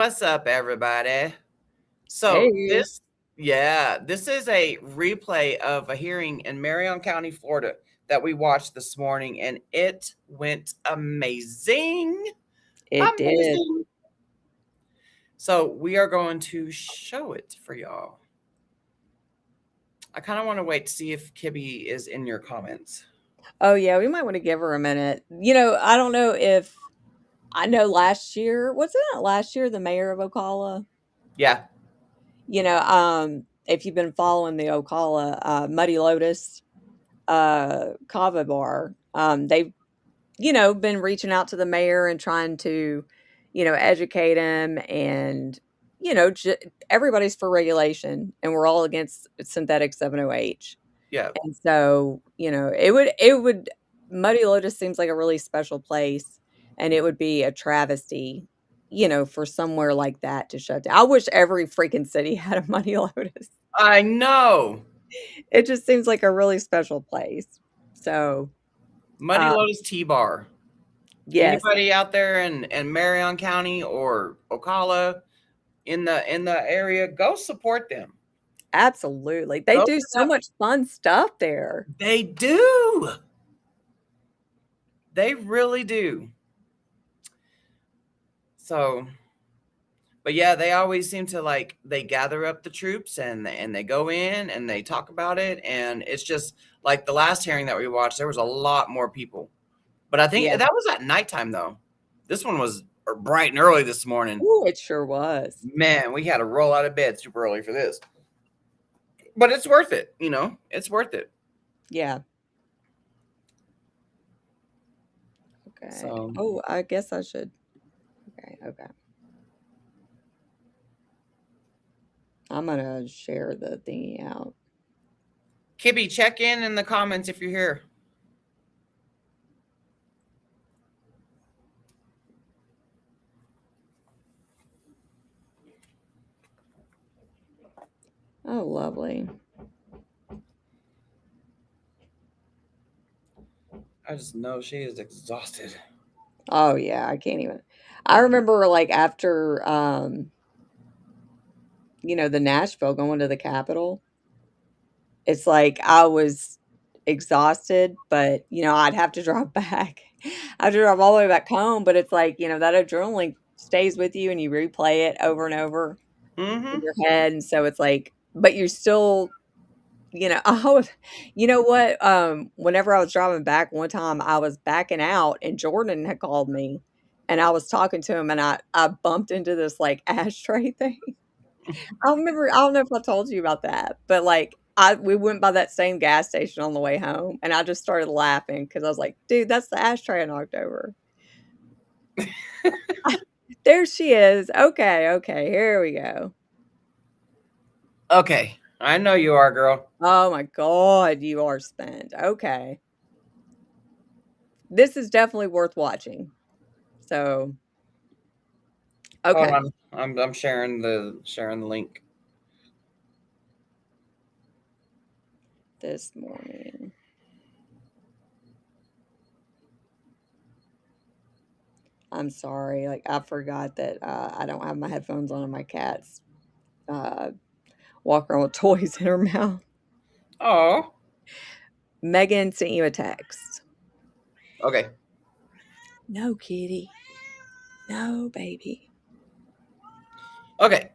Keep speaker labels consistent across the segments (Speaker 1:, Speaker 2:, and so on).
Speaker 1: What's up, everybody? So
Speaker 2: Hey,
Speaker 1: this is a replay of a hearing in Marion County, Florida that we watched this morning, and it went amazing.
Speaker 2: it did.
Speaker 1: Amazing. So we are going to show it for y'all. I kind of want to wait to see if Kibby is in your comments.
Speaker 2: Oh, yeah, we might want to give her a minute. I don't know if I know last year, wasn't it last year, the mayor of Ocala?
Speaker 1: Yeah,
Speaker 2: If you've been following the Ocala Muddy Lotus Kava bar, they've, been reaching out to the mayor and trying to, educate him and, everybody's for regulation and we're all against synthetic 7-OH.
Speaker 1: yeah.
Speaker 2: And so, it would Muddy Lotus seems like a really special place, and it would be a travesty, for somewhere like that to shut down. I wish every freaking city had a Muddy Lotus.
Speaker 1: I know.
Speaker 2: It just seems like a really special place. So,
Speaker 1: Muddy
Speaker 2: uh,
Speaker 1: Lotus Tea Bar.
Speaker 2: yes,
Speaker 1: Anybody out there in Marion County or Ocala in the area, go support them.
Speaker 2: absolutely. They
Speaker 1: Go
Speaker 2: do
Speaker 1: to
Speaker 2: so
Speaker 1: that.
Speaker 2: much fun stuff there.
Speaker 1: They do. They really do. So, but yeah, they always seem to like they gather up the troops and they go in and they talk about it, and it's just like the last hearing that we watched. There was a lot more people, but I think
Speaker 2: Yeah.
Speaker 1: that was at nighttime though. This one was bright and early this morning.
Speaker 2: Ooh, it sure was.
Speaker 1: Man, we had to roll out of bed super early for this, but it's worth it. It's worth it.
Speaker 2: Yeah. Okay.
Speaker 1: So,
Speaker 2: Oh, I guess I should. Okay. I'm gonna share the thingy out.
Speaker 1: Kibby, check in the comments if you're here.
Speaker 2: Oh, lovely.
Speaker 1: I just know she is exhausted.
Speaker 2: Oh yeah, I can't even. I remember like after the Nashville going to the Capitol, it's like I was exhausted, but I'd have to drive back. I have to drive all the way back home, but it's like, that adrenaline stays with you and you replay it over and over in
Speaker 1: Mm-hmm.
Speaker 2: your head. And so it's like, but you're still, oh, you know what? Whenever I was driving back one time, I was backing out and Jordan had called me and I was talking to him and I bumped into this like ashtray thing. I don't know if I told you about that, but like we went by that same gas station on the way home and I just started laughing because I was like, dude, that's the ashtray I knocked over. There she is. Okay, here we go.
Speaker 1: Okay, I know you are, girl.
Speaker 2: Oh my God, you are spent. Okay. This is definitely worth watching. So,
Speaker 1: Hold
Speaker 2: okay.
Speaker 1: on, I'm sharing the link.
Speaker 2: This morning. I'm sorry. Like I forgot that I don't have my headphones on and my cat's uh, walk around with toys in her mouth.
Speaker 1: Oh,
Speaker 2: Megan sent you a text.
Speaker 1: okay.
Speaker 2: No, kitty. No, baby.
Speaker 1: Okay.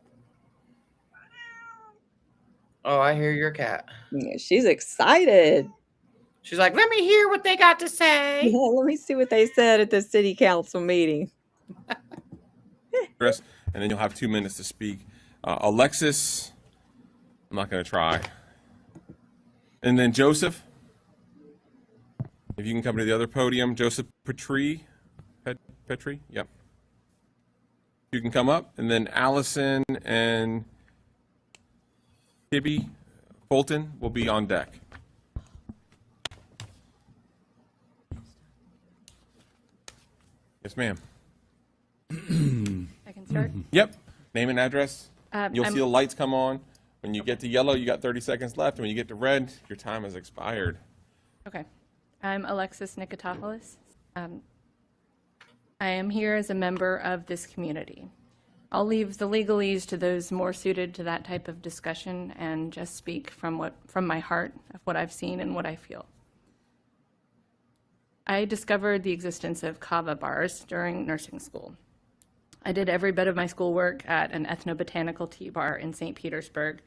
Speaker 1: Oh, I hear your cat.
Speaker 2: Yeah, she's excited.
Speaker 1: She's like, let me hear what they got to say.
Speaker 2: Yeah, let me see what they said at the city council meeting.
Speaker 3: Chris, and then you'll have 2 minutes to speak. Alexis, I'm not going to try. And then Joseph, if you can come to the other podium. Joseph Petrie. Petrie? Yep. You can come up. And then Allison and Kibby Fulton will be on deck. Yes, ma'am.
Speaker 4: I can start.
Speaker 3: Yep. Name and address. You'll
Speaker 4: I'm-
Speaker 3: see the lights come on. When you get to yellow, you got 30 seconds left. And when you get to red, your time has expired.
Speaker 4: Okay. I'm Alexis Nikotopoulos. I am here as a member of this community. I'll leave the legalese to those more suited to that type of discussion and just speak from my heart of what I've seen and what I feel. I discovered the existence of kava bars during nursing school. I did every bit of my schoolwork at an ethnobotanical tea bar in St. Petersburg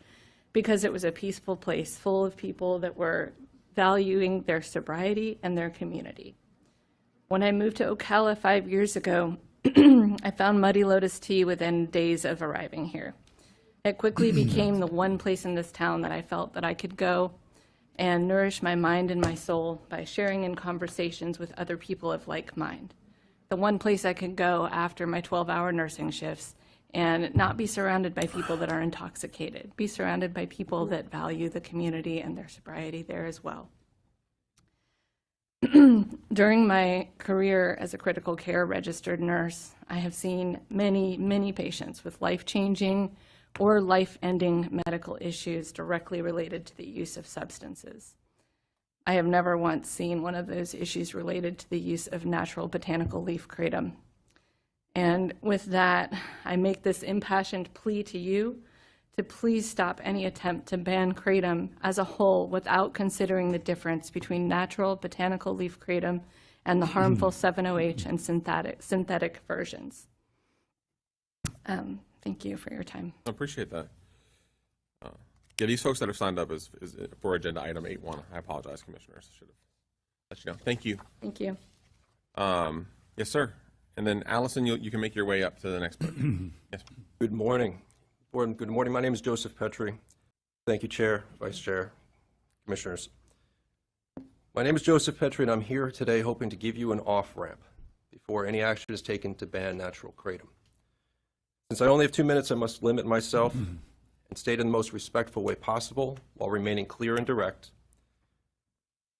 Speaker 4: because it was a peaceful place full of people that were valuing their sobriety and their community. When I moved to Ocala 5 years ago, I found Muddy Lotus tea within days of arriving here. It quickly became the one place in this town that I felt that I could go and nourish my mind and my soul by sharing in conversations with other people of like mind. The one place I could go after my 12-hour nursing shifts and not be surrounded by people that are intoxicated, be surrounded by people that value the community and their sobriety there as well. During my career as a critical care registered nurse, I have seen many, many patients with life-changing or life-ending medical issues directly related to the use of substances. I have never once seen one of those issues related to the use of natural botanical leaf kratom. And with that, I make this impassioned plea to you to please stop any attempt to ban kratom as a whole without considering the difference between natural botanical leaf kratom and the harmful 7-OH and synthetic versions. Thank you for your time.
Speaker 3: I appreciate that. Yeah, these folks that have signed up is for agenda item 8.1. I apologize, commissioners. Should have let you know. Thank you.
Speaker 4: Thank you.
Speaker 3: Yes, sir. And then Allison, you can make your way up to the next point. Yes.
Speaker 5: Good morning. Good morning. My name is Joseph Petrie. Thank you, Chair, Vice Chair, Commissioners. My name is Joseph Petrie, and I'm here today hoping to give you an off-ramp before any action is taken to ban natural kratom. Since I only have 2 minutes, I must limit myself and state in the most respectful way possible while remaining clear and direct.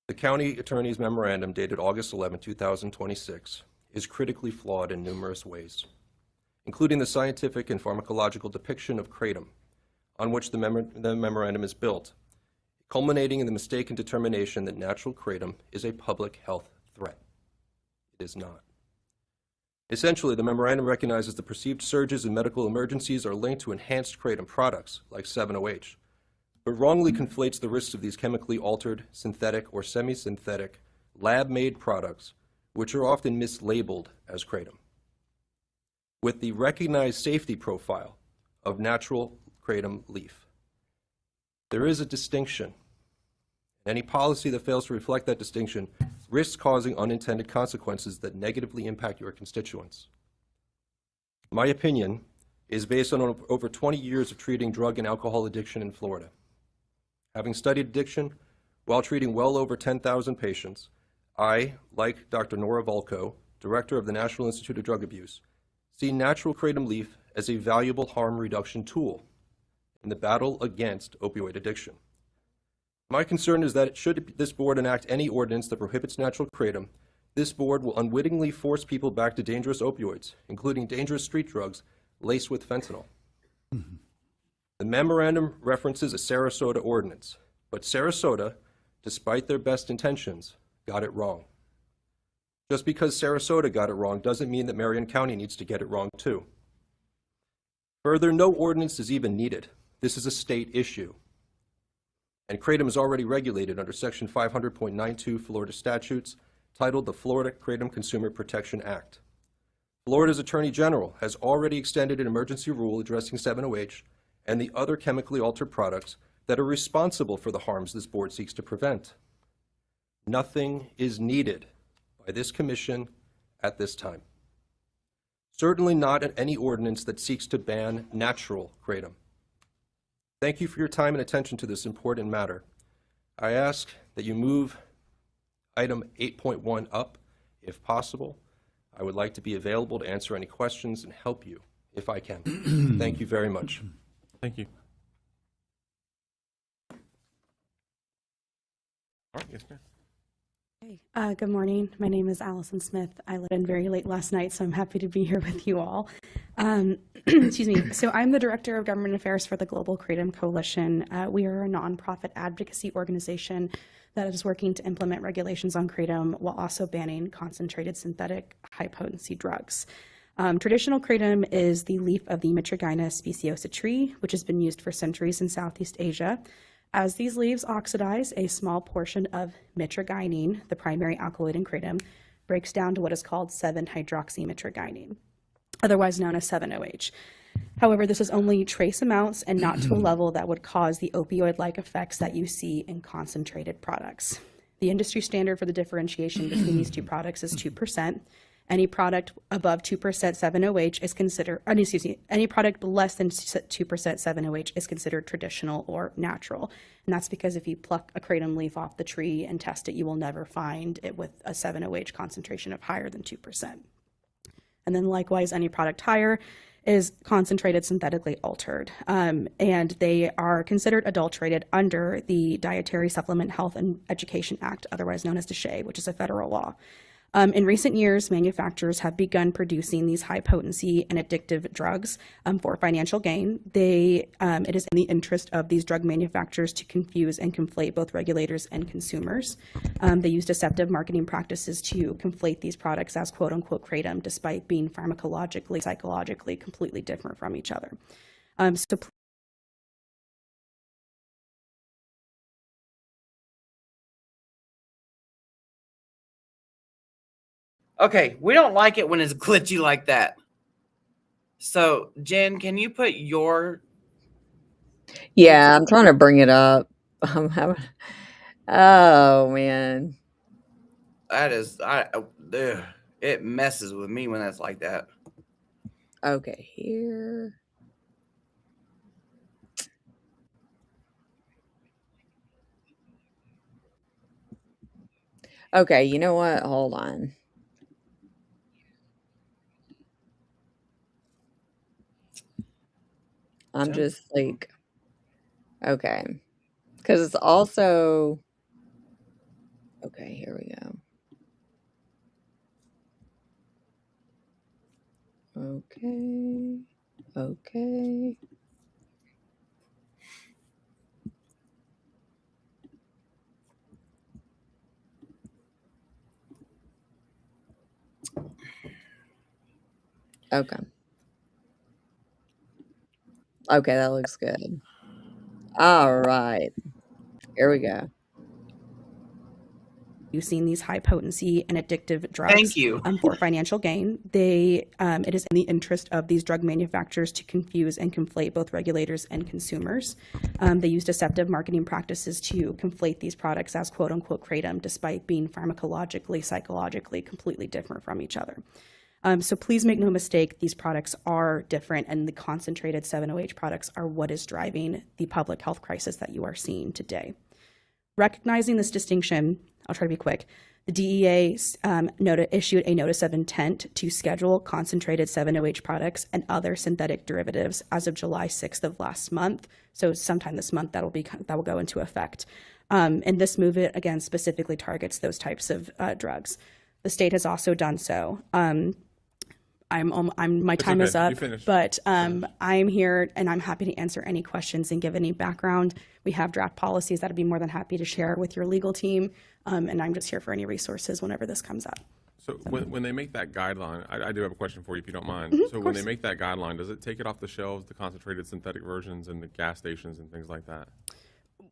Speaker 5: The County Attorney's Memorandum dated August 11, 2026 is critically flawed in numerous ways, including the scientific and pharmacological depiction of kratom on which the memorandum is built, culminating in the mistaken determination that natural kratom is a public health threat. It is not. Essentially, the memorandum recognizes the perceived surges in medical emergencies are linked to enhanced kratom products like 7-OH, but wrongly conflates the risks of these chemically altered, synthetic, or semi-synthetic, lab-made products, which are often mislabeled as kratom, with the recognized safety profile of natural kratom leaf. There is a distinction. Any policy that fails to reflect that distinction risks causing unintended consequences that negatively impact your constituents. My opinion is based on over 20 years of treating drug and alcohol addiction in Florida. Having studied addiction while treating well over 10,000 patients, I, like Dr. Nora Volko, Director of the National Institute of Drug Abuse, see natural kratom leaf as a valuable harm reduction tool in the battle against opioid addiction. My concern is that should this board enact any ordinance that prohibits natural kratom, this board will unwittingly force people back to dangerous opioids, including dangerous street drugs laced with fentanyl. The memorandum references a Sarasota ordinance, but Sarasota, despite their best intentions, got it wrong. Just because Sarasota got it wrong doesn't mean that Marion County needs to get it wrong too. Further, no ordinance is even needed. This is a state issue. And kratom is already regulated under Section 500.92 Florida statutes, titled the Florida Kratom Consumer Protection Act. Florida's Attorney General has already extended an emergency rule addressing 7-OH and the other chemically altered products that are responsible for the harms this board seeks to prevent. Nothing is needed by this commission at this time. Certainly not any ordinance that seeks to ban natural kratom. Thank you for your time and attention to this important matter. I ask that you move item 8.1 up if possible. I would like to be available to answer any questions and help you if I can. Thank you very much.
Speaker 3: Thank you. All right, yes, ma'am.
Speaker 6: Hey, good morning. My name is Allison Smith. I let in very late last night, so I'm happy to be here with you all. Excuse me. So I'm the Director of Government Affairs for the Global Kratom Coalition. We are a nonprofit advocacy organization that is working to implement regulations on kratom while also banning concentrated synthetic high-potency drugs. Traditional kratom is the leaf of the Mitragyna speciosa tree, which has been used for centuries in Southeast Asia. As these leaves oxidize, a small portion of mitragynine, the primary alkaloid in kratom, breaks down to what is called 7-hydroxymitragynine, otherwise known as 7-OH. However, this is only trace amounts and not to a level that would cause the opioid-like effects that you see in concentrated products. The industry standard for the differentiation between these two products is 2%. Any product above 2% 7-OH is considered, any product less than 2% 7-OH is considered traditional or natural. And that's because if you pluck a kratom leaf off the tree and test it, you will never find it with a 7-OH concentration of higher than 2%. And then likewise, any product higher is concentrated synthetically altered, and they are considered adulterated under the Dietary Supplement Health and Education Act, otherwise known as DSHEA, which is a federal law. In recent years, manufacturers have begun producing these high-potency and addictive drugs for financial gain. It is in the interest of these drug manufacturers to confuse and conflate both regulators and consumers. They use deceptive marketing practices to conflate these products as quote-unquote kratom, despite being pharmacologically, psychologically completely different from each other.
Speaker 1: Okay, we don't like it when it's glitchy like that. So, Jen, can you put your...
Speaker 2: Yeah, I'm trying to bring it up. I'm having. Oh man.
Speaker 1: That is, it messes with me when that's like that.
Speaker 2: Okay, here. Okay, you know what? Hold on. I'm just like, okay. Because it's also, okay, here we go. Okay. Okay. Okay. Okay, that looks good. All right. Here we go.
Speaker 6: Using these high potency and addictive drugs
Speaker 1: Thank you.
Speaker 6: For financial gain. It is in the interest of these drug manufacturers to confuse and conflate both regulators and consumers. They use deceptive marketing practices to conflate these products as quote unquote kratom, despite being pharmacologically, psychologically completely different from each other. So please make no mistake, these products are different, and the concentrated 7-OH products are what is driving the public health crisis that you are seeing today. Recognizing this distinction, I'll try to be quick. The DEA issued a notice of intent to schedule concentrated 7-OH products and other synthetic derivatives as of July 6th of last month. So sometime this month that will go into effect. And this move, again, specifically targets those types of drugs. The state has also done so. My time is up, but I'm here and I'm happy to answer any questions and give any background. We have draft policies that I'd be more than happy to share with your legal team, and I'm just here for any resources whenever this comes up.
Speaker 3: So when they make that guideline, I do have a question for you if you don't mind.
Speaker 6: Mm-hmm,
Speaker 3: So when they make that guideline, does it take it off the shelves, the concentrated synthetic versions in the gas stations and things like that?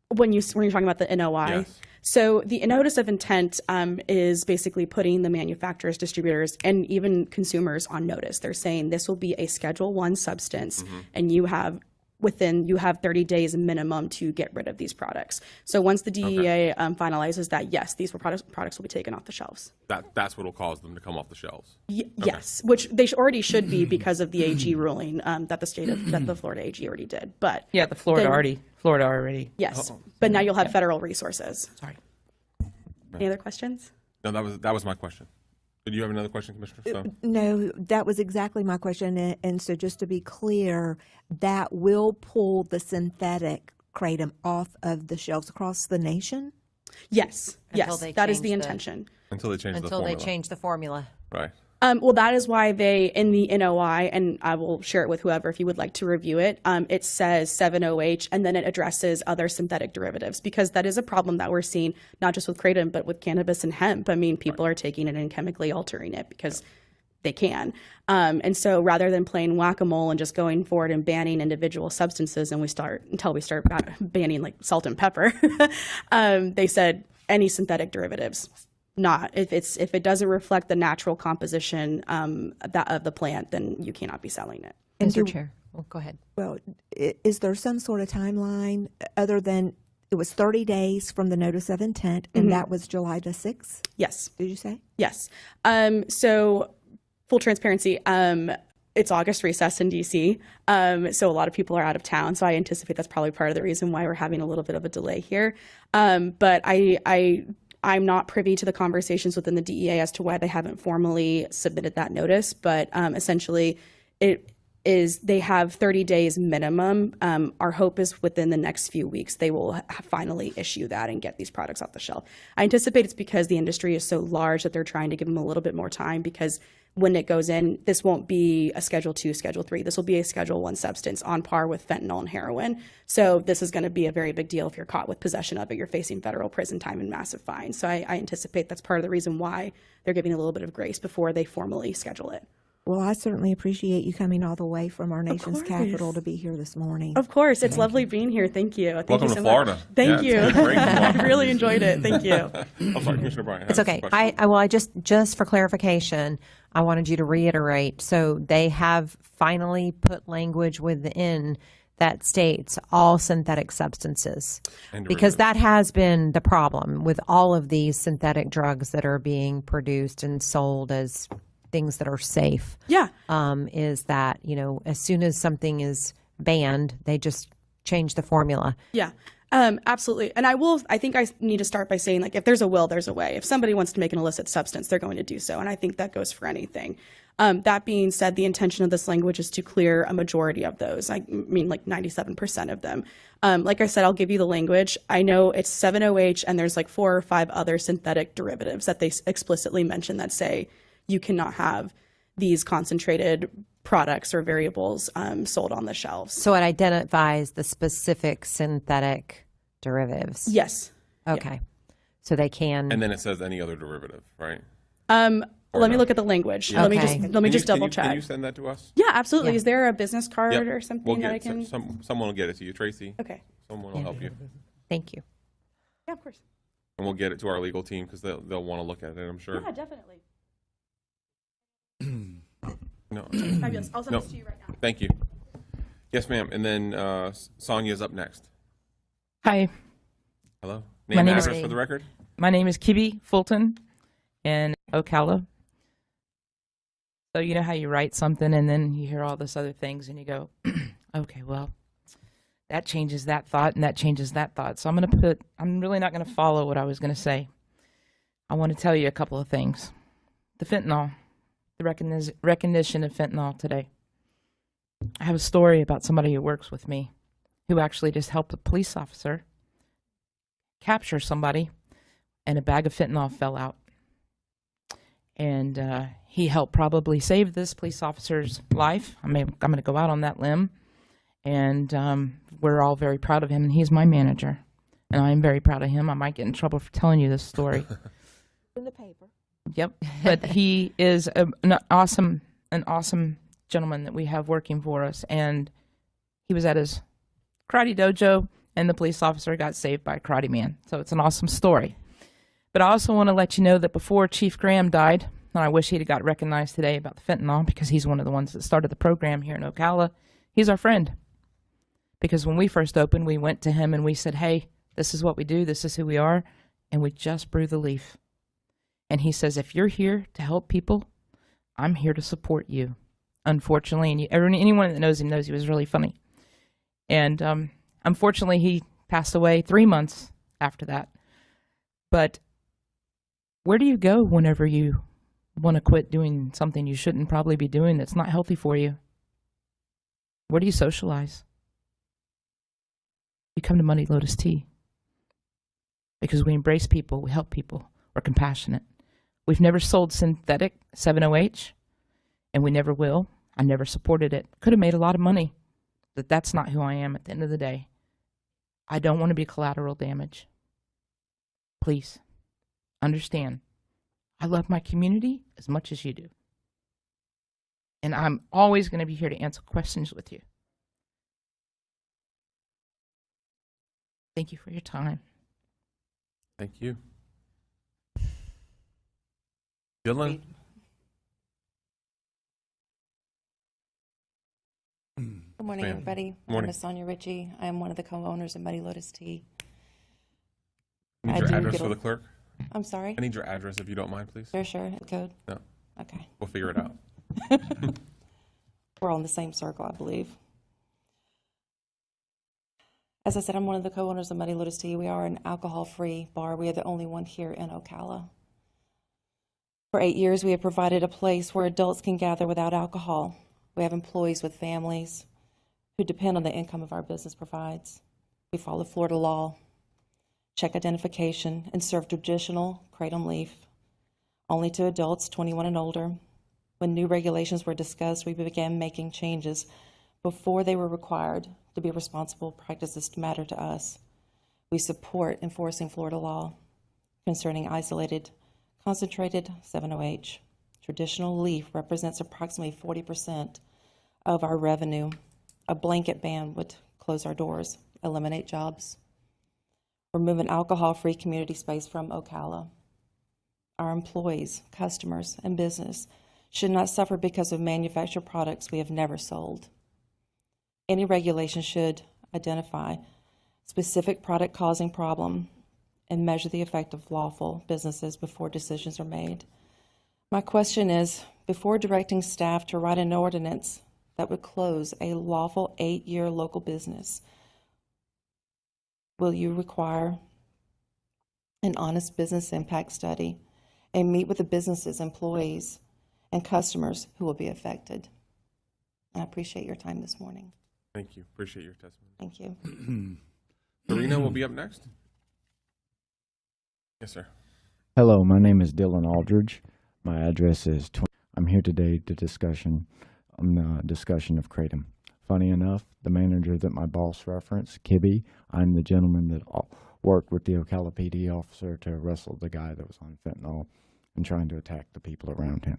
Speaker 6: When you're talking about the NOI,
Speaker 3: Yes.
Speaker 6: So the notice of intent is basically putting the manufacturers, distributors, and even consumers on notice. They're saying this will be a Schedule 1 substance, and you have 30 days minimum to get rid of these products. So once the DEA finalizes that, yes, these products will be taken off the shelves.
Speaker 3: That's what will cause them to come off the shelves.
Speaker 6: Yes, which they already should be because of the AG ruling that the Florida AG already did. But
Speaker 7: yeah, Florida already.
Speaker 6: Yes, but now you'll have federal resources.
Speaker 7: Sorry.
Speaker 6: Any other questions?
Speaker 3: No, that was my question. Did you have another question, Commissioner Stone?
Speaker 8: No, that was exactly my question. And so just to be clear, that will pull the synthetic kratom off of the shelves across the nation?
Speaker 6: Yes,
Speaker 9: Until
Speaker 6: yes,
Speaker 9: they
Speaker 6: that is
Speaker 9: change
Speaker 6: the
Speaker 9: the-
Speaker 6: intention.
Speaker 3: Until they change the
Speaker 9: Until
Speaker 3: formula.
Speaker 9: they change the formula.
Speaker 3: Right.
Speaker 6: Well, that is why in the NOI, and I will share it with whoever if you would like to review it, it says 7-OH, and then it addresses other synthetic derivatives, because that is a problem that we're seeing, not just with kratom, but with cannabis and hemp. I mean, people are taking it and chemically altering it because they can. And so rather than playing whack-a-mole and just going forward and banning individual substances until we start banning like salt and pepper, they said any synthetic derivatives. Not if it doesn't reflect the natural composition of the plant, then you cannot be selling it.
Speaker 8: And
Speaker 9: Chair. Well, go ahead.
Speaker 8: Well, is there some sort of timeline other than it was 30 days from the notice of intent, and that was July the 6th?
Speaker 6: Yes.
Speaker 8: Did you say?
Speaker 6: Yes. So full transparency, it's August recess in DC. So a lot of people are out of town. So I anticipate that's probably part of the reason why we're having a little bit of a delay here. But I'm not privy to the conversations within the DEA as to why they haven't formally submitted that notice. But essentially, they have 30 days minimum. Our hope is within the next few weeks they will finally issue that and get these products off the shelf. I anticipate it's because the industry is so large that they're trying to give them a little bit more time, because when it goes in, this won't be a Schedule 2, Schedule 3. This will be a Schedule 1 substance on par with fentanyl and heroin. So this is going to be a very big deal. If you're caught with possession of it, you're facing federal prison time and massive fines. So I anticipate that's part of the reason why they're giving a little bit of grace before they formally schedule it.
Speaker 8: Well, I certainly appreciate you coming all the way from our nation's capital to be here this morning.
Speaker 6: Of course. It's lovely being here. Thank you. Thank
Speaker 3: Welcome
Speaker 6: you
Speaker 3: to
Speaker 6: so
Speaker 3: Florida.
Speaker 6: much. Thank you.
Speaker 3: It's great in Florida.
Speaker 6: I really enjoyed it. Thank you.
Speaker 3: I'm sorry, Commissioner Bryant.
Speaker 9: It's okay. I just for clarification, I wanted you to reiterate. So they have finally put language within that states all synthetic substances, because that has been the problem with all of these synthetic drugs that are being produced and sold as things that are safe.
Speaker 6: Yeah.
Speaker 9: Is that, as soon as something is banned, they just change the formula.
Speaker 6: Yeah. Absolutely. And I think I need to start by saying, like, if there's a will, there's a way. If somebody wants to make an illicit substance, they're going to do so. And I think that goes for anything. That being said, the intention of this language is to clear a majority of those. I mean, like 97% of them. Like I said, I'll give you the language. I know it's 7-OH, and there's like 4 or 5 other synthetic derivatives that they explicitly mention that say you cannot have these concentrated products or variables sold on the shelves.
Speaker 9: So it identifies the specific synthetic derivatives.
Speaker 6: Yes.
Speaker 9: Okay.
Speaker 6: Yeah.
Speaker 9: So they can.
Speaker 3: And then it says any other derivative, right?
Speaker 6: Let me look at the language.
Speaker 3: Yeah.
Speaker 6: Let me
Speaker 9: Okay.
Speaker 6: just double check.
Speaker 3: Can you send that to us?
Speaker 6: Yeah, absolutely.
Speaker 9: Yeah.
Speaker 6: Is there a business card
Speaker 3: Yep.
Speaker 6: or something
Speaker 3: We'll
Speaker 6: that I
Speaker 3: get
Speaker 6: can?
Speaker 3: someone will get it to you, Tracy.
Speaker 6: Okay.
Speaker 3: Someone will help you,
Speaker 9: Thank you.
Speaker 6: Yeah, of course.
Speaker 3: and we'll get it to our legal team because they'll want to look at it. I'm sure.
Speaker 6: Yeah, definitely.
Speaker 3: No,
Speaker 6: Fabulous. I'll send
Speaker 3: No.
Speaker 6: this to you right now.
Speaker 3: thank you. Yes, ma'am. And then Sonia's up next.
Speaker 7: Hi,
Speaker 3: Hello.
Speaker 7: My
Speaker 3: Name and
Speaker 7: name is-
Speaker 3: address for the record.
Speaker 7: my name is Kibi Fulton in Ocala. So you know how you write something and then you hear all this other things and you go, okay, well, that changes that thought and that changes that thought. So I'm really not going to follow what I was going to say. I want to tell you a couple of things. The fentanyl, the recognition of fentanyl today. I have a story about somebody who works with me who actually just helped a police officer capture somebody, and a bag of fentanyl fell out. And he helped probably save this police officer's life. I'm going to go out on that limb. And we're all very proud of him, and he's my manager. And I'm very proud of him. I might get in trouble for telling you this story.
Speaker 8: In the paper.
Speaker 7: Yep. But he is an awesome gentleman that we have working for us. And he was at his karate dojo, and the police officer got saved by a karate man. So it's an awesome story. But I also want to let you know that before Chief Graham died, and I wish he'd have got recognized today about the fentanyl, because he's one of the ones that started the program here in Ocala. He's our friend. Because when we first opened, we went to him and we said, hey, this is what we do, this is who we are, and we just brew the leaf. And he says, if you're here to help people, I'm here to support you. Unfortunately, and anyone that knows him knows he was really funny. And unfortunately, he passed away 3 months after that. But where do you go whenever you want to quit doing something you shouldn't probably be doing that's not healthy for you? Where do you socialize? You come to Money Lotus Tea. Because we embrace people, we help people, we're compassionate. We've never sold synthetic 7-OH, and we never will. I never supported it. Could have made a lot of money, but that's not who I am at the end of the day. I don't want to be collateral damage. Please, understand. I love my community as much as you do. And I'm always going to be here to answer questions with you. Thank you for your time.
Speaker 3: Thank you. Dylan?
Speaker 10: Good morning,
Speaker 3: Ma'am.
Speaker 10: everybody. My
Speaker 3: Morning.
Speaker 10: name is Sonia Ritchie. I am one of the co-owners of Muddy Lotus Tea.
Speaker 3: I need
Speaker 10: I
Speaker 3: your
Speaker 10: do
Speaker 3: address
Speaker 10: get
Speaker 3: for
Speaker 10: a-
Speaker 3: the clerk.
Speaker 10: I'm sorry?
Speaker 3: I need your address if you don't mind, please.
Speaker 10: Sure. Code?
Speaker 3: No,
Speaker 10: Okay.
Speaker 3: we'll figure it out.
Speaker 10: We're all in the same circle, I believe. As I said, I'm one of the co-owners of Muddy Lotus Tea. We are an alcohol-free bar. We are the only one here in Ocala. For 8 years, we have provided a place where adults can gather without alcohol. We have employees with families who depend on the income of our business provides. We follow Florida law, check identification, and serve traditional kratom leaf only to adults 21 and older. When new regulations were discussed, we began making changes before they were required to be responsible practices to matter to us. We support enforcing Florida law concerning isolated, concentrated 7-OH. Traditional leaf represents approximately 40% of our revenue. A blanket ban would close our doors, eliminate jobs. Remove an alcohol-free community space from Ocala. Our employees, customers, and business should not suffer because of manufactured products we have never sold. Any regulation should identify specific product causing problem and measure the effect of lawful businesses before decisions are made. My question is, before directing staff to write an ordinance that would close a lawful 8-year local business, will you require an honest business impact study and meet with the business's employees and customers who will be affected? I appreciate your time this morning.
Speaker 3: Thank you. Appreciate your testimony.
Speaker 10: Thank you.
Speaker 3: Serena will be up next. Yes, sir.
Speaker 11: Hello, my name is Dylan Aldridge. My address is 20. I'm here today to discussion of kratom. Funny enough, the manager that my boss referenced, Kibby, I'm the gentleman that worked with the Ocala PD officer to wrestle the guy that was on fentanyl and trying to attack the people around him.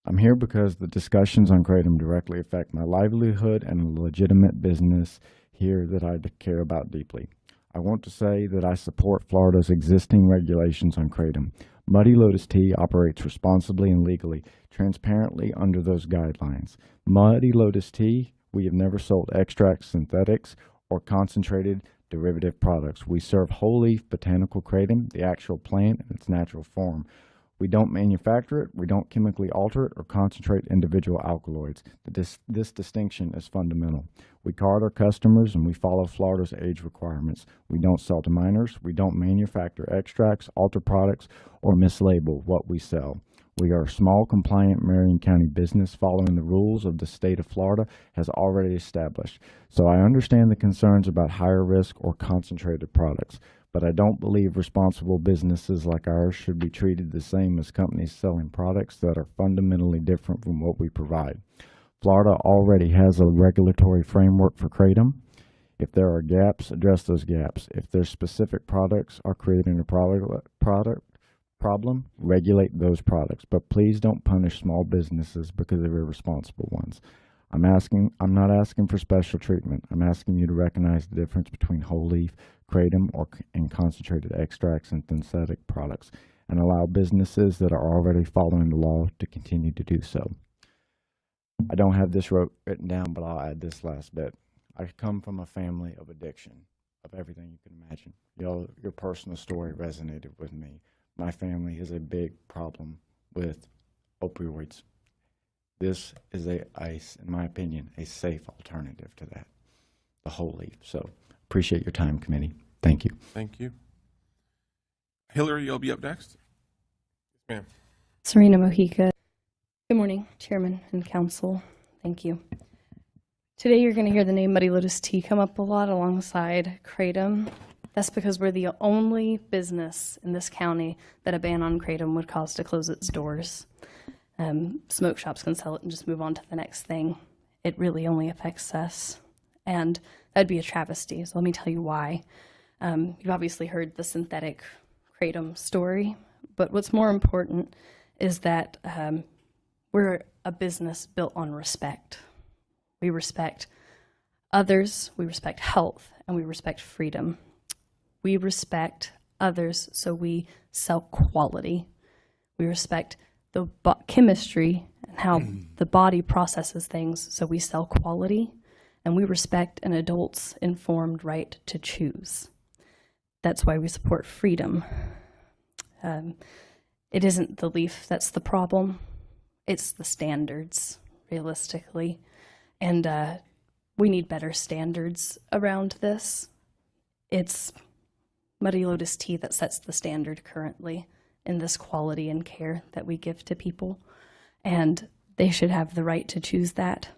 Speaker 11: I'm here because the discussions on kratom directly affect my livelihood and a legitimate business here that I care about deeply. I want to say that I support Florida's existing regulations on kratom. Muddy Lotus Tea operates responsibly and legally, transparently under those guidelines. Muddy Lotus Tea, we have never sold extracts, synthetics, or concentrated derivative products. We serve whole leaf botanical kratom, the actual plant in its natural form. We don't manufacture it, we don't chemically alter it or concentrate individual alkaloids. This distinction is fundamental. We card our customers and we follow Florida's age requirements. We don't sell to minors, we don't manufacture extracts, alter products, or mislabel what we sell. We are a small, compliant Marion County business following the rules of the state of Florida has already established. So I understand the concerns about higher risk or concentrated products, but I don't believe responsible businesses like ours should be treated the same as companies selling products that are fundamentally different from what we provide. Florida already has a regulatory framework for kratom. If there are gaps, address those gaps. If their specific products are creating a problem, regulate those products. But please don't punish small businesses because they're irresponsible ones. I'm not asking for special treatment. I'm asking you to recognize the difference between whole leaf, kratom, and concentrated extracts and synthetic products, and allow businesses that are already following the law to continue to do so. I don't have this written down, but I'll add this last bit. I come from a family of addiction, of everything you can imagine. Your personal story resonated with me. My family has a big problem with opioids. This is in my opinion, a safe alternative to that, the whole leaf. So appreciate your time, committee. Thank you.
Speaker 3: Thank you. Hillary, you'll be up next. Yes, ma'am.
Speaker 12: Serena Mojica. Good morning, Chairman and Council. Thank you. Today you're going to hear the name Muddy Lotus Tea come up a lot alongside kratom. That's because we're the only business in this county that a ban on kratom would cause to close its doors. Smoke shops can sell it and just move on to the next thing. It really only affects us, and that'd be a travesty, so let me tell you why. You've obviously heard the synthetic kratom story, but what's more important is that we're a business built on respect. We respect others, we respect health, and we respect freedom. We respect others, so we sell quality. We respect the chemistry and how the body processes things, so we sell quality. And we respect an adult's informed right to choose. That's why we support freedom. It isn't the leaf that's the problem. It's the standards, realistically. And we need better standards around this. It's Muddy Lotus Tea that sets the standard currently in this quality and care that we give to people. And they should have the right to choose that.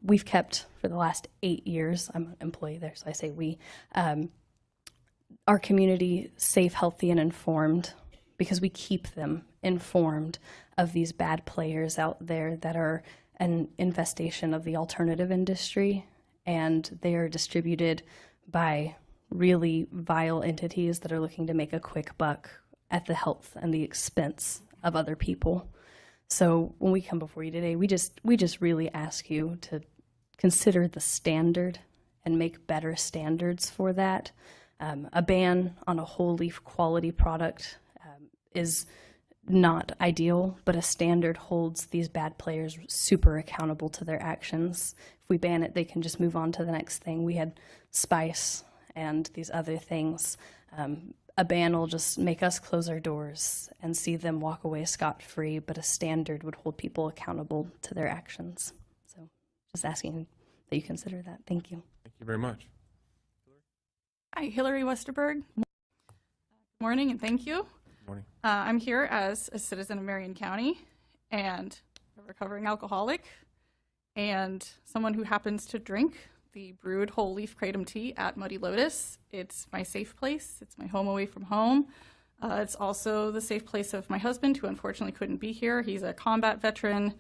Speaker 12: We've kept, for the last 8 years, I'm an employee there, so I say we, our community safe, healthy, and informed, because we keep them informed of these bad players out there that are an infestation of the alternative industry, and they are distributed by really vile entities that are looking to make a quick buck at the health and the expense of other people. So when we come before you today, we just really ask you to consider the standard and make better standards for that. A ban on a whole leaf quality product is not ideal, but a standard holds these bad players super accountable to their actions. If we ban it, they can just move on to the next thing. We had spice and these other things. A ban will just make us close our doors and see them walk away scot-free, but a standard would hold people accountable to their actions. So just asking that you consider that. Thank you.
Speaker 3: Thank you very much.
Speaker 13: Hi, Hillary Westerberg. Good morning and thank you.
Speaker 3: Good morning.
Speaker 13: I'm here as a citizen of Marion County and a recovering alcoholic and someone who happens to drink the brewed whole leaf kratom tea at Muddy Lotus. It's my safe place. It's my home away from home. It's also the safe place of my husband, who unfortunately couldn't be here. He's a combat veteran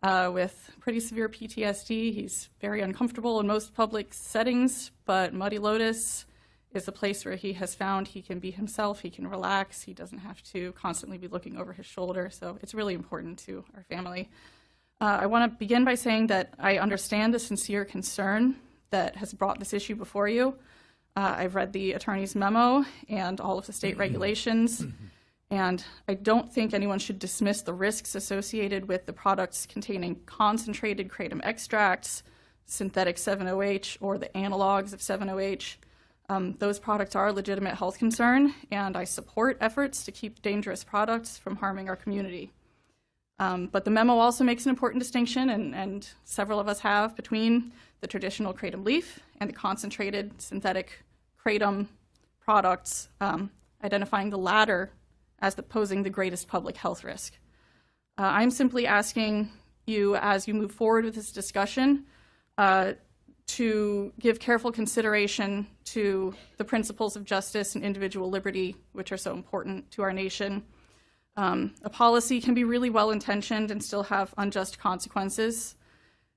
Speaker 13: with pretty severe PTSD. He's very uncomfortable in most public settings, but Muddy Lotus is a place where he has found he can be himself, he can relax, he doesn't have to constantly be looking over his shoulder. So it's really important to our family. I want to begin by saying that I understand the sincere concern that has brought this issue before you. I've read the attorney's memo and all of the state regulations, and I don't think anyone should dismiss the risks associated with the products containing concentrated kratom extracts, synthetic 7-OH, or the analogs of 7-OH. Those products are a legitimate health concern, and I support efforts to keep dangerous products from harming our community. But the memo also makes an important distinction, and several of us have, between the traditional kratom leaf and the concentrated synthetic kratom products, identifying the latter as posing the greatest public health risk. I'm simply asking you, as you move forward with this discussion, to give careful consideration to the principles of justice and individual liberty, which are so important to our nation. A policy can be really well-intentioned and still have unjust consequences,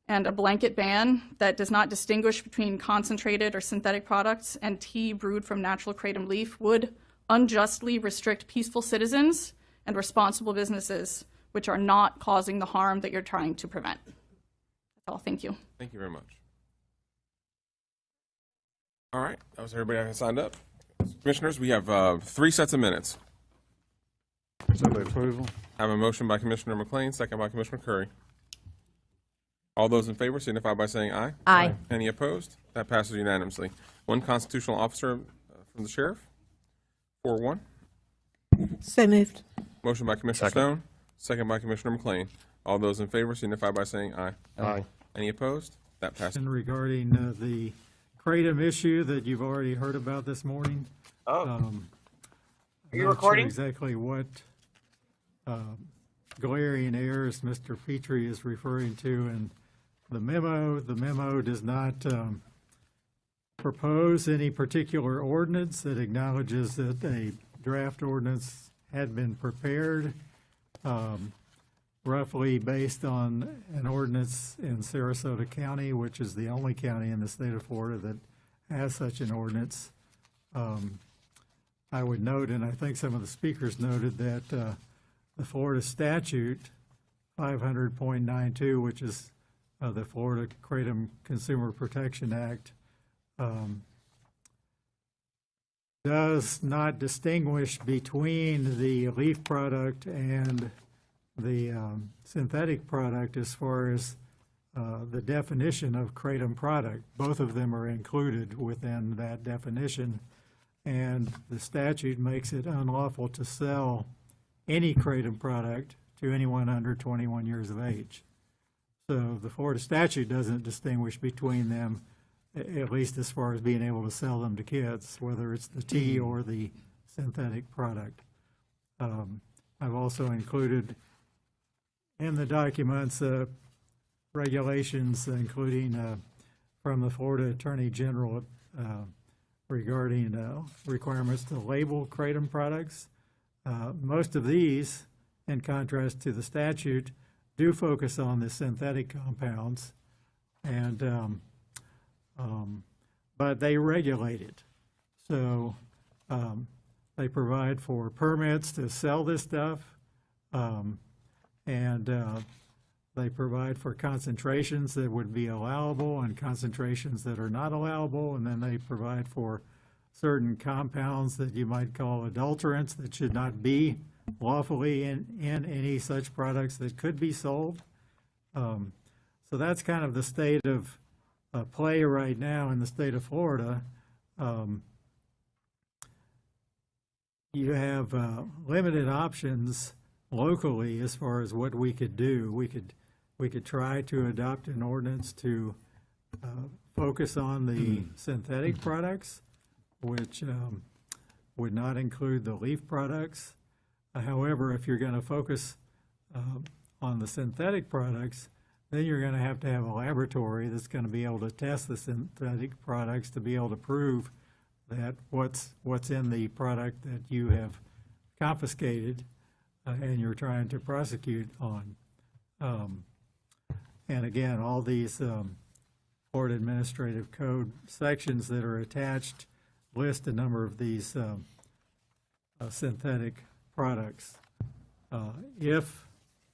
Speaker 13: and a blanket ban that does not distinguish between concentrated or synthetic products and tea brewed from natural kratom leaf would unjustly restrict peaceful citizens and responsible businesses, which are not causing the harm that you're trying to prevent. That's all. Thank you.
Speaker 3: Thank you very much. All right, that was everybody that signed up. Commissioners, we have 3 sets of minutes.
Speaker 11: So the approval.
Speaker 3: I have a motion by Commissioner McLean, second by Commissioner Curry. All those in favor signify by saying aye.
Speaker 9: Aye.
Speaker 3: Any opposed? That passes unanimously. One constitutional officer from the sheriff. 4-1.
Speaker 8: So moved.
Speaker 3: Motion by Commissioner Stone, second by Commissioner McLean. All those in favor signify by saying aye.
Speaker 5: Aye.
Speaker 3: Any opposed? That passes.
Speaker 14: And regarding the kratom issue that you've already heard about this morning.
Speaker 1: Are you
Speaker 14: not
Speaker 1: recording?
Speaker 14: Sure exactly what glaring errors Mr. Petrie is referring to in the memo. The memo does not propose any particular ordinance. It acknowledges that a draft ordinance had been prepared roughly based on an ordinance in Sarasota County, which is the only county in the state of Florida that has such an ordinance. I would note, and I think some of the speakers noted, that the Florida statute 500.92, which is the Florida Kratom Consumer Protection Act, does not distinguish between the leaf product and the synthetic product as far as the definition of kratom product. Both of them are included within that definition, and the statute makes it unlawful to sell any kratom product to anyone under 21 years of age. So the Florida statute doesn't distinguish between them, at least as far as being able to sell them to kids, whether it's the tea or the synthetic product. I've also included in the documents regulations, including from the Florida Attorney General regarding requirements to label kratom products. Most of these, in contrast to the statute, do focus on the synthetic compounds, and but they regulate it. So they provide for permits to sell this stuff, and they provide for concentrations that would be allowable and concentrations that are not allowable, and then they provide for certain compounds that you might call adulterants that should not be lawfully in any such products that could be sold. So that's kind of the state of play right now in the state of Florida. You have limited options locally as far as what we could do. We could try to adopt an ordinance to focus on the synthetic products, which would not include the leaf products. However, if you're going to focus on the synthetic products, then you're going to have a laboratory that's going to be able to test the synthetic products to be able to prove that what's in the product that you have confiscated and you're trying to prosecute on. And again, all these Florida Administrative Code sections that are attached list a number of these synthetic products. If,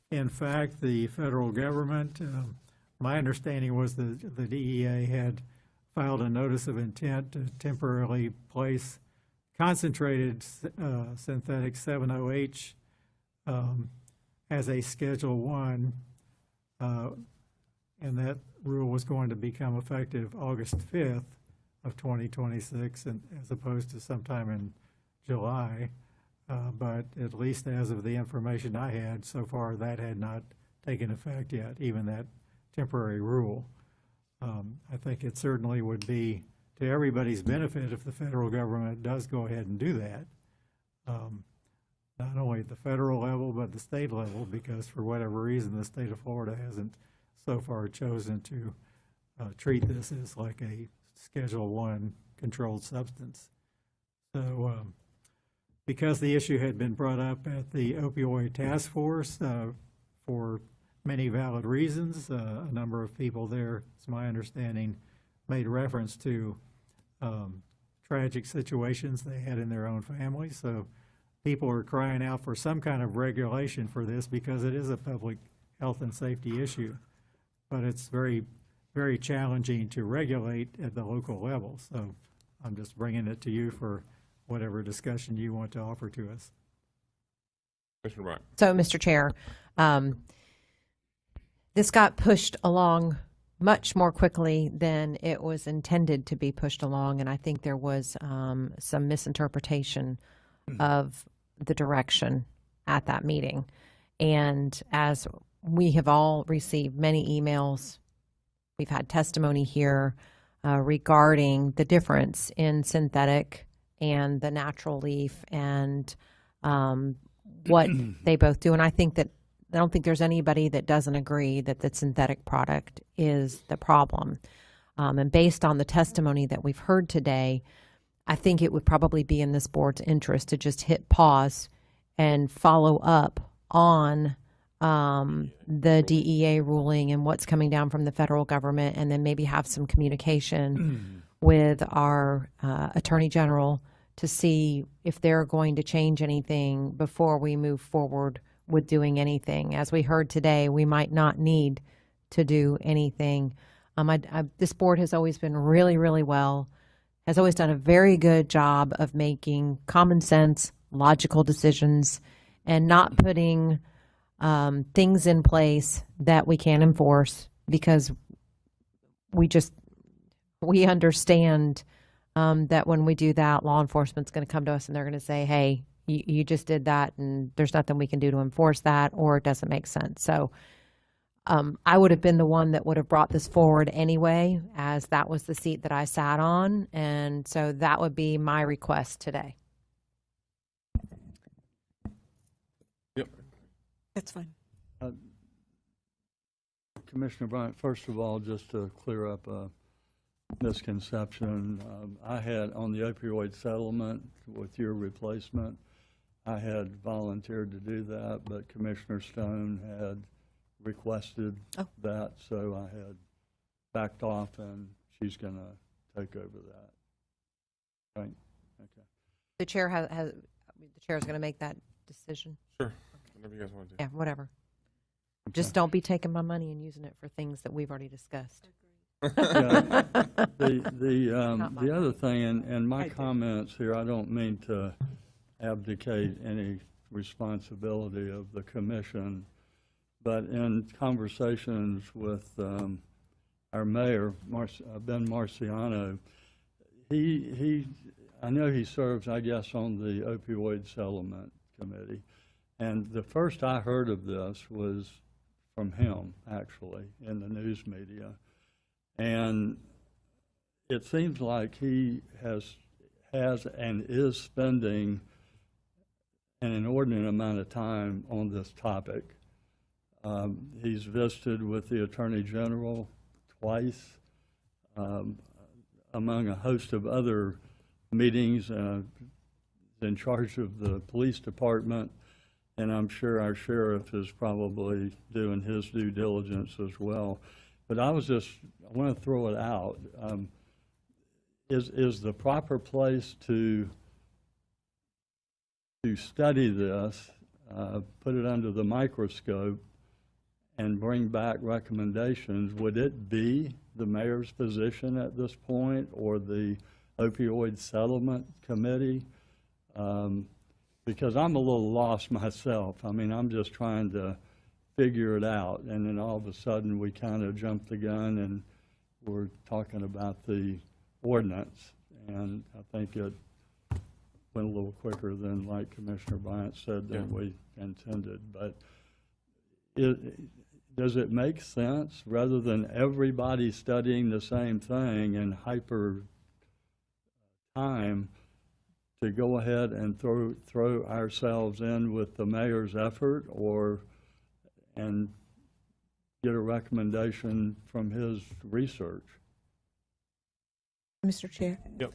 Speaker 14: in fact, the federal government, my understanding was that the DEA had filed a notice of intent to temporarily place concentrated synthetic 7-OH as a Schedule I, and that rule was going to become effective August 5th of 2026, and as opposed to sometime in July. But at least as of the information I had so far, that had not taken effect yet, even that temporary rule. I think it certainly would be to everybody's benefit if the federal government does go ahead and do that, not only at the federal level, but the state level, because for whatever reason, the state of Florida hasn't so far chosen to treat this as like a Schedule I controlled substance. So because the issue had been brought up at the opioid task force for many valid reasons, a number of people there, it's my understanding, made reference to tragic situations they had in their own families. So people are crying out for some kind of regulation for this because it is a public health and safety issue. But it's very, very challenging to regulate at the local level. So I'm just bringing it to you for whatever discussion you want to offer to us.
Speaker 3: Commissioner Bryant.
Speaker 9: So, Mr. Chair, this got pushed along much more quickly than it was intended to be pushed along, and I think there was some misinterpretation of the direction at that meeting. And as we have all received many emails, we've had testimony here regarding the difference in synthetic and the natural leaf and what they both do. And I don't think there's anybody that doesn't agree that the synthetic product is the problem. And based on the testimony that we've heard today, I think it would probably be in this board's interest to just hit pause and follow up on the DEA ruling and what's coming down from the federal government, and then maybe have some communication with our Attorney General to see if they're going to change anything before we move forward with doing anything. As we heard today, we might not need to do anything. This board has always been really, really has always done a very good job of making common sense, logical decisions and not putting things in place that we can't enforce, because we understand that when we do that, law enforcement's going to come to us and they're going to say, hey, you just did that and there's nothing we can do to enforce that, or it doesn't make sense. So I would have been the one that would have brought this forward anyway, as that was the seat that I sat on. And so that would be my request today.
Speaker 3: Yep.
Speaker 8: That's fine.
Speaker 15: Commissioner Bryant, first of all, just to clear up a misconception, I had on the opioid settlement with your replacement, I had volunteered to do that, but Commissioner Stone had requested that, so I had backed off, and she's going to take over that. Right? Okay.
Speaker 9: The chair the chair is going to make that decision.
Speaker 3: Sure. Whatever you guys want to do.
Speaker 9: Yeah, whatever.
Speaker 15: Okay.
Speaker 9: Just don't be taking my money and using it for things that we've already discussed.
Speaker 15: Yeah. The other thing, and my comments here, I don't mean to abdicate any responsibility of the commission, but in conversations with our mayor, Ben Marciano, I know he serves, I guess, on the opioid settlement committee, and the first I heard of this was from him, actually, in the news media. And it seems like he has and is spending an inordinate amount of time on this topic. He's visited with the Attorney General twice, among a host of other meetings, in charge of the police department, and I'm sure our sheriff is probably doing his due diligence as well. But I want to throw it out. Is the proper place to study this, put it under the microscope, and bring back recommendations? Would it be the mayor's position at this point, or the opioid settlement committee? Because I'm a little lost myself. I mean, I'm just trying to figure it out, and then all of a sudden we kind of jumped the gun and we're talking about the ordinance, and I think it went a little quicker than, like Commissioner Bryant said, than we intended. But does it make sense, rather than everybody studying the same thing in hyper time, to go ahead and throw ourselves in with the mayor's effort, and get a recommendation from his research?
Speaker 8: Mr. Chair?
Speaker 3: Yep.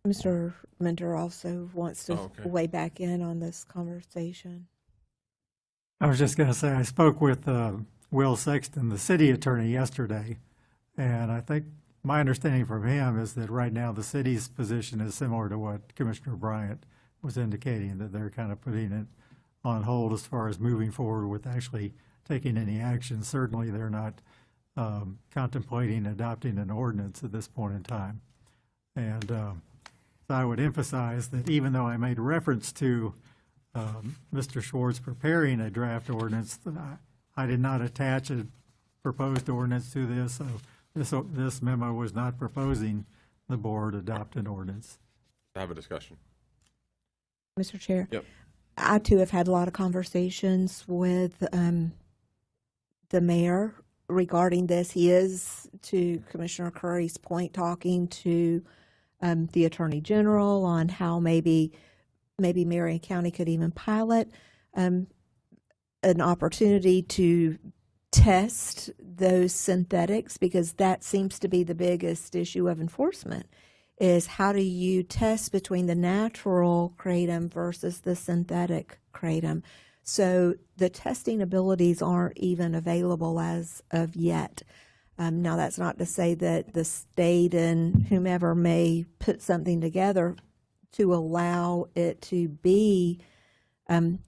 Speaker 8: Mr. Mentor also wants to weigh back in on this conversation.
Speaker 14: I was just going to say, I spoke with Will Sexton, the city attorney, yesterday, and I think my understanding from him is that right now the city's position is similar to what Commissioner Bryant was indicating, that they're kind of putting it on hold as far as moving forward with actually taking any action. Certainly they're not contemplating adopting an ordinance at this point in time. And so I would emphasize that even though I made reference to Mr. Schwartz preparing a draft ordinance, I did not attach a proposed ordinance to this. So this memo was not proposing the board adopt an ordinance.
Speaker 3: Have a discussion.
Speaker 8: Mr. Chair?
Speaker 3: Yep.
Speaker 8: I, too, have had a lot of conversations with the mayor regarding this. He is, to Commissioner Curry's point, talking to the Attorney General on how maybe Marion County could even pilot an opportunity to test those synthetics, because that seems to be the biggest issue of enforcement, is how do you test between the natural kratom versus the synthetic kratom. So the testing abilities aren't even available as of yet. Now, that's not to say that the state and whomever may put something together to allow it to be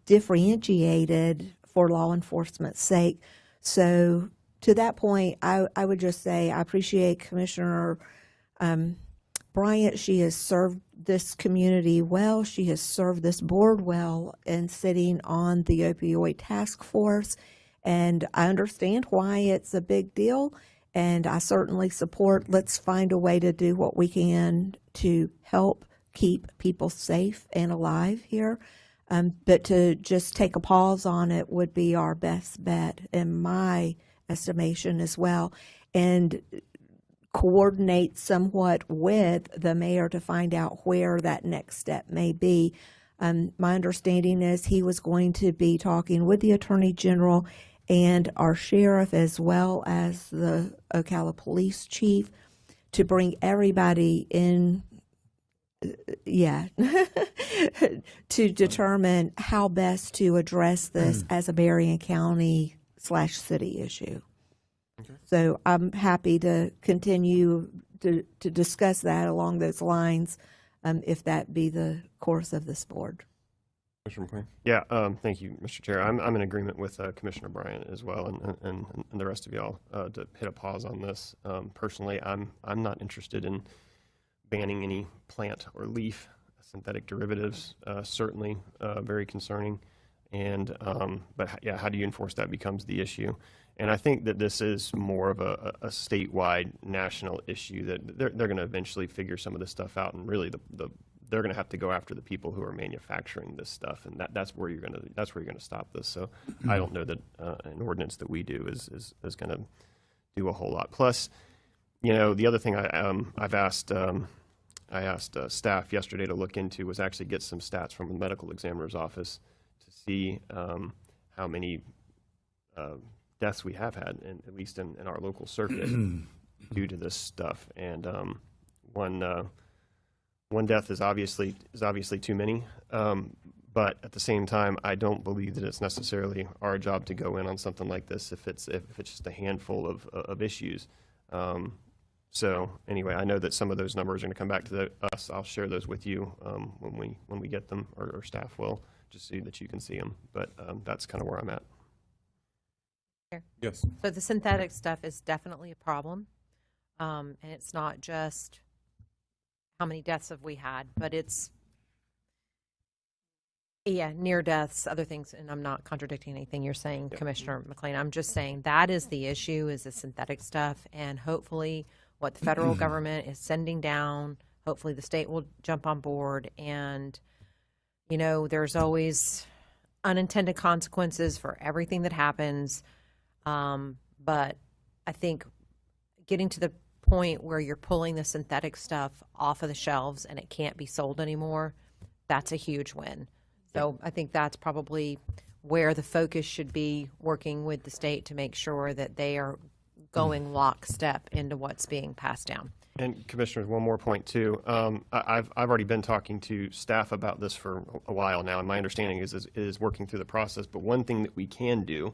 Speaker 8: differentiated for law enforcement's sake. So to that point, I would just say I appreciate Commissioner Bryant. She has served this community well. She has served this board well in sitting on the opioid task force. And I understand why it's a big deal. And I certainly support, let's find a way to do what we can to help keep people safe and alive here. But to just take a pause on it would be our best bet in my estimation as well. And coordinate somewhat with the mayor to find out where that next step may be. My understanding is he was going to be talking with the Attorney General and our sheriff, as well as the Ocala Police Chief, to bring everybody in, to determine how best to address this as a Marion County / city issue. So I'm happy to continue to discuss that along those lines, if that be the course of this board.
Speaker 3: Commissioner McLean?
Speaker 16: Yeah, thank you, Mr. Chair. I'm in agreement with Commissioner Bryant as well, and the rest of y'all to hit a pause on this. Personally, I'm not interested in banning any plant or leaf synthetic derivatives. Certainly very concerning, and but yeah, how do you enforce that becomes the issue. And I think that this is more of a statewide, national issue that they're going to eventually figure some of this stuff out, and really they're going to have to go after the people who are manufacturing this stuff, and that's where you're going to stop this. So I don't know that an ordinance that we do is going to do a whole lot. Plus, the other thing I asked staff yesterday to look into was actually get some stats from the medical examiner's office to see how many deaths we have had, at least in our local circuit, due to this stuff. And one death is obviously too many. But at the same time, I don't believe that it's necessarily our job to go in on something like this if it's just a handful of issues. So anyway, I know that some of those numbers are going to come back to us. I'll share those with you when we get them, or staff will, just so that you can see them. But that's kind of where I'm at.
Speaker 3: Yes.
Speaker 9: So the synthetic stuff is definitely a problem, and it's not just how many deaths have we had, but it's near deaths, other things. And I'm not contradicting anything you're saying, Commissioner McLean. I'm just saying that is the issue, is the synthetic stuff, and hopefully what the federal government is sending down, hopefully the state will jump on board. And there's always unintended consequences for everything that happens. But I think getting to the point where you're pulling the synthetic stuff off of the shelves and it can't be sold anymore, that's a huge win. So I think that's probably where the focus should be, working with the state to make sure that they are going lockstep into what's being passed down.
Speaker 16: And Commissioners, one more point too. I've already been talking to staff about this for a while now, and my understanding is working through the process. But one thing that we can do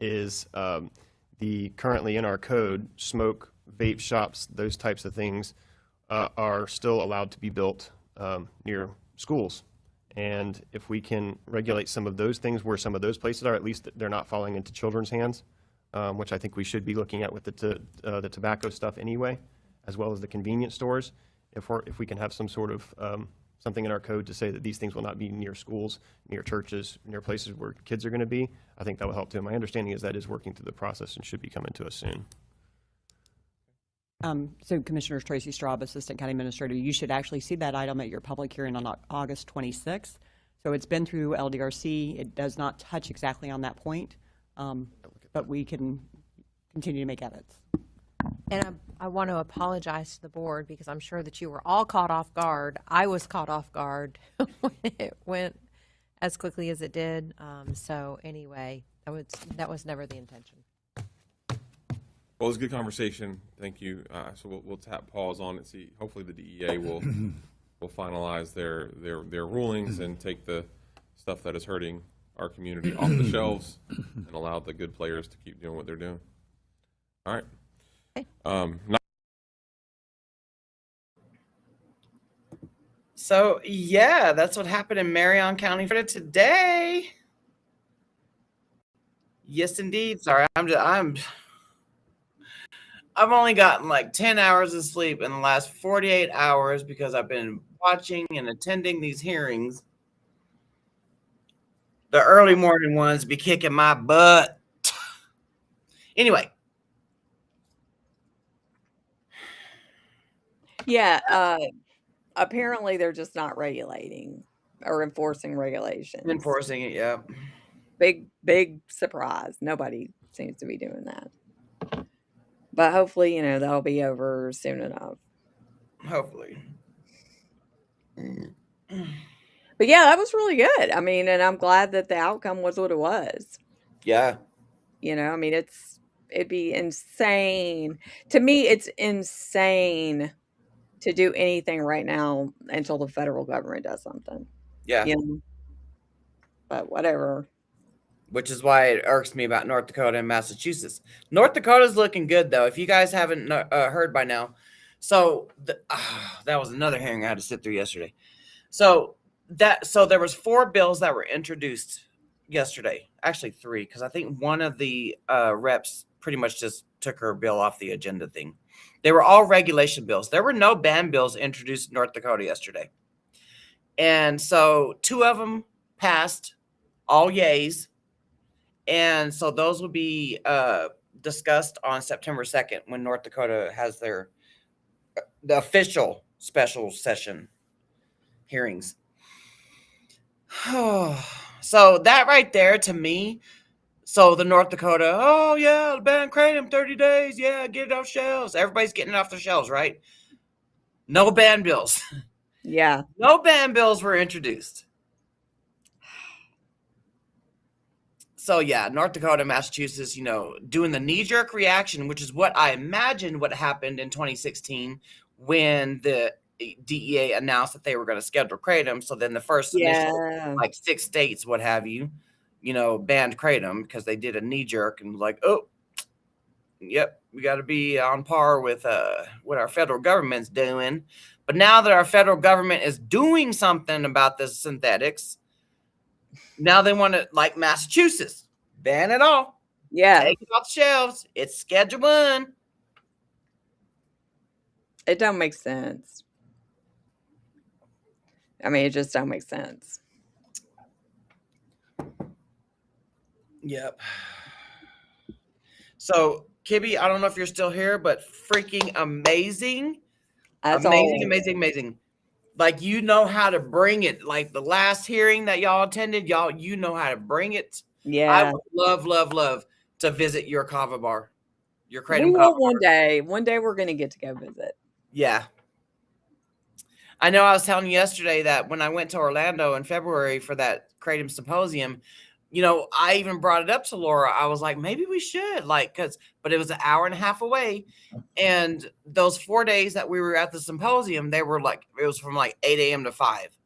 Speaker 16: is currently in our code, smoke, vape shops, those types of things are still allowed to be built near schools. And if we can regulate some of those things where some of those places are, at least they're not falling into children's hands, which I think we should be looking at with the tobacco stuff anyway, as well as the convenience stores. If we can have some sort of something in our code to say that these things will not be near schools, near churches, near places where kids are going to be, I think that will help too. My understanding is that is working through the process and should be coming to us soon.
Speaker 17: So Commissioner Tracy Straub, Assistant County Administrator, you should actually see that item at your public hearing on August 26th. So it's been through LDRC. It does not touch exactly on that point, but we can continue to make edits.
Speaker 9: And I want to apologize to the board because I'm sure that you were all caught off guard. I was caught off guard when it went as quickly as it did. So anyway, that was never the intention.
Speaker 3: Well, it was a good conversation. Thank you. So we'll tap pause on it. See, hopefully the DEA will finalize their rulings and take the stuff that is hurting our community off the shelves and allow the good players to keep doing what they're doing. All right.
Speaker 1: So yeah, that's what happened in Marion County for today. Yes, indeed. Sorry, I've only gotten like 10 hours of sleep in the last 48 hours because I've been watching and attending these hearings. The early morning ones be kicking my butt. Anyway,
Speaker 2: Yeah, apparently they're just not regulating or enforcing regulations.
Speaker 1: enforcing it, yeah.
Speaker 2: Big surprise. Nobody seems to be doing that. But hopefully, that'll be over soon enough.
Speaker 1: Hopefully.
Speaker 2: But yeah, that was really good. I mean, and I'm glad that the outcome was what it was.
Speaker 1: Yeah.
Speaker 2: I mean, it'd be insane. To me, it's insane to do anything right now until the federal government does something.
Speaker 1: Yeah.
Speaker 2: But whatever.
Speaker 1: Which is why it irks me about North Dakota and Massachusetts. North Dakota's looking good, though. If you guys haven't heard by now, so that was another hearing I had to sit through yesterday. So there was 4 bills that were introduced yesterday. Actually, 3, because I think one of the reps pretty much just took her bill off the agenda thing. They were all regulation bills. There were no ban bills introduced in North Dakota yesterday, and so 2 of them passed, all yays. And so those will be discussed on September 2nd when North Dakota has the official special session hearings. So that right there to me, so the North Dakota, oh yeah, ban kratom 30 days, yeah, get it off shelves. Everybody's getting it off the shelves, right? No ban bills.
Speaker 2: Yeah.
Speaker 1: No ban bills were introduced. So yeah, North Dakota, Massachusetts, doing the knee-jerk reaction, which is what I imagined what happened in 2016 when the DEA announced that they were going to schedule kratom. So then the first initial, like 6 states, what have you, banned kratom because they did a knee-jerk and like, oh, yep, we got to be on par with what our federal government's doing. But now that our federal government is doing something about the synthetics, now they want to, like Massachusetts, ban it all.
Speaker 2: Yeah.
Speaker 1: Take it off the shelves. It's Schedule 1.
Speaker 2: It don't make sense. I mean, it just don't make sense.
Speaker 1: Yep. So, Kibby, I don't know if you're still here, but freaking amazing. Amazing. Like, you know how to bring it. Like the last hearing that y'all attended, you know how to bring it.
Speaker 2: Yeah.
Speaker 1: I would love to visit your kava bar, your kratom
Speaker 2: We
Speaker 1: kava
Speaker 2: will one day. One day we're going to get to go visit.
Speaker 1: Yeah. I know I was telling you yesterday that when I went to Orlando in February for that kratom symposium, I even brought it up to Laura. I was like, maybe we should, but it was an hour and a half away. And those 4 days that we were at the symposium, it was from like 8 a.m. to 5,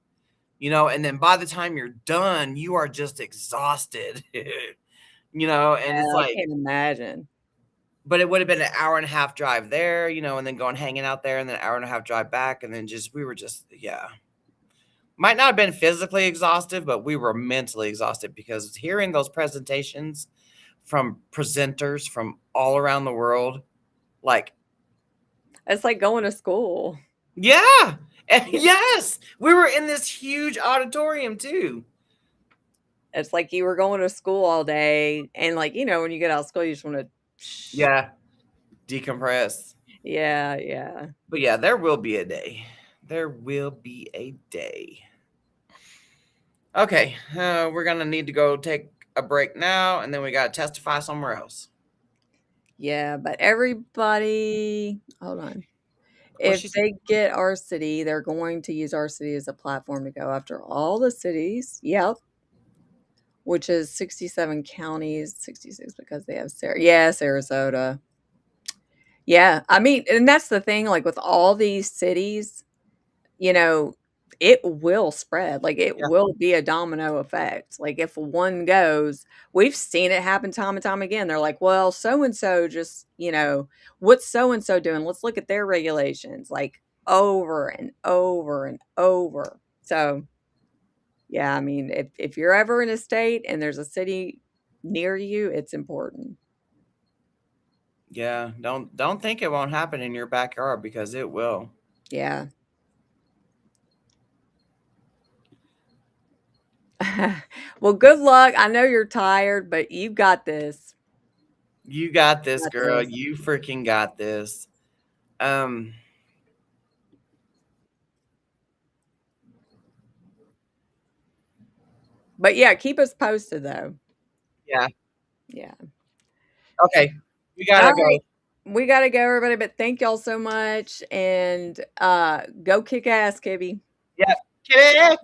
Speaker 1: and then by the time you're done, you are just exhausted, and it's like,
Speaker 2: I can't imagine.
Speaker 1: But it would have been an hour and a half drive there, and then going hanging out there and then an hour and a half drive back. And then yeah. Might not have been physically exhausted, but we were mentally exhausted because hearing those presentations from presenters from all around the world,
Speaker 2: it's like going to school.
Speaker 1: Yeah. And yes, we were in this huge auditorium too.
Speaker 2: It's like you were going to school all day. And when you get out of school, you just want to
Speaker 1: decompress.
Speaker 2: Yeah.
Speaker 1: But yeah, there will be a day. There will be a day. Okay, we're going to need to go take a break now, and then we got to testify somewhere else.
Speaker 2: Yeah, but everybody, hold on. If they get our city, they're going to use our city as a platform to go after all the cities. Yep. Which is 67 counties, 66 because they have Sarasota. Yeah, I mean, and that's the thing, with all these cities, it will spread. It will be a domino effect. If one goes, we've seen it happen time and time again. They're like, well, so-and-so just, what's so-and-so doing? Let's look at their regulations, over and over and over. So, yeah, I mean, if you're ever in a state and there's a city near you, it's important.
Speaker 1: Yeah, don't think it won't happen in your backyard, because it will.
Speaker 2: Yeah. Well, good luck. I know you're tired, but you got this.
Speaker 1: You got this,
Speaker 2: Got
Speaker 1: girl.
Speaker 2: this.
Speaker 1: You freaking got this.
Speaker 2: But yeah, keep us posted though.
Speaker 1: Yeah.
Speaker 2: Yeah.
Speaker 1: Okay. We gotta
Speaker 2: All
Speaker 1: go.
Speaker 2: right. We gotta go, everybody, but thank y'all so much. And go kick ass, Kibby.
Speaker 1: Yep. Kidding.